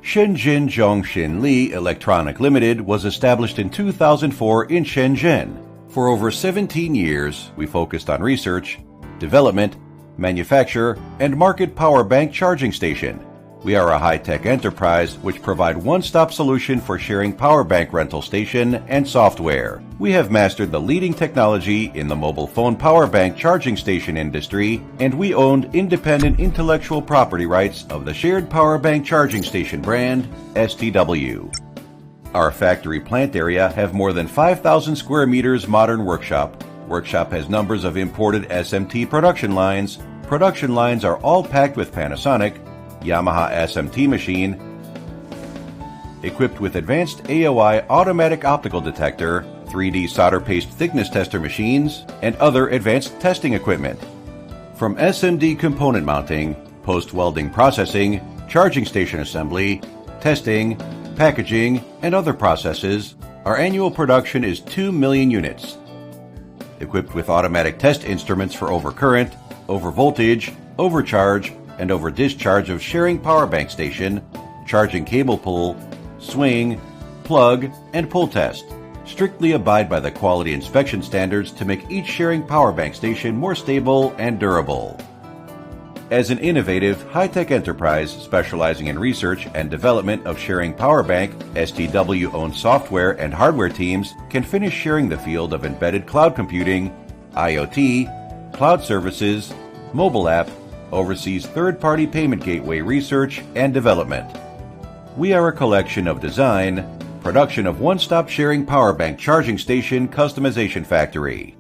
Shenzhen Zhongxin Li Electronic Limited was established in 2004 in Shenzhen. For over 17 years, we focused on research, development, manufacture, and market power bank charging station. We are a high-tech enterprise which provide one-stop solution for sharing power bank rental station and software. We have mastered the leading technology in the mobile phone power bank charging station industry, and we owned independent intellectual property rights of the shared power bank charging station brand, STW. Our factory plant area have more than 5,000 square meters modern workshop. Workshop has numbers of imported SMT production lines. Production lines are all packed with Panasonic, Yamaha SMT machine, equipped with advanced AOI automatic optical detector, 3D solder paste thickness tester machines, and other advanced testing equipment. From SMD component mounting, post-welding processing, charging station assembly, testing, packaging, and other processes, our annual production is 2 million units. Equipped with automatic test instruments for overcurrent, overvoltage, overcharge, and over discharge of sharing power bank station, charging cable pull, swing, plug, and pull test. Strictly abide by the quality inspection standards to make each sharing power bank station more stable and durable. As an innovative, high-tech enterprise specializing in research and development of sharing power bank, STW-owned software and hardware teams can finish sharing the field of embedded cloud computing, IoT, cloud services, mobile app, oversees third-party payment gateway research and development. We are a collection of design, production of one-stop sharing power bank charging station customization factory.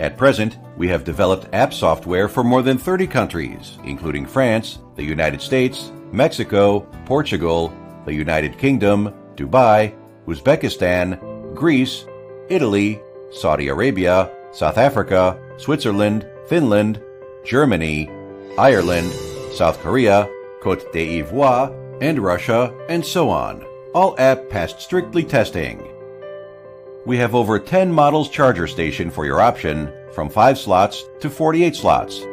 At present, we have developed app software for more than 30 countries, including France, the United States, Mexico, Portugal, the United Kingdom, Dubai, Uzbekistan, Greece, Italy, Saudi Arabia, South Africa, Switzerland, Finland, Germany, Ireland, South Korea, Côte d'Ivoire, and Russia, and so on. All app passed strictly testing. We have over 10 models charger station for your option, from 5 slots to 48 slots.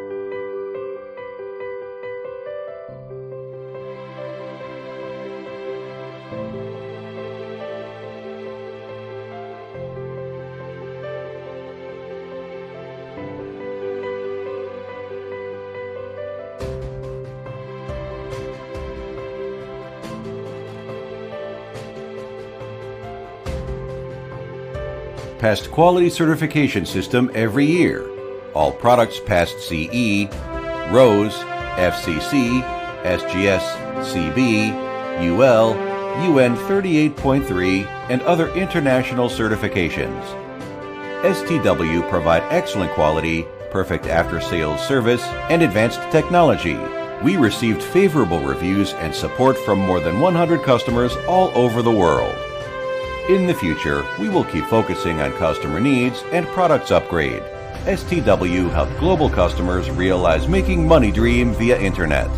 Passed quality certification system every year. All products passed CE, RoHS, FCC, SGS, CB, UL, UN 38.3, and other international certifications. STW provide excellent quality, perfect after-sales service, and advanced technology. We received favorable reviews and support from more than 100 customers all over the world. In the future, we will keep focusing on customer needs and products upgrade. STW helped global customers realize making money dream via Internet.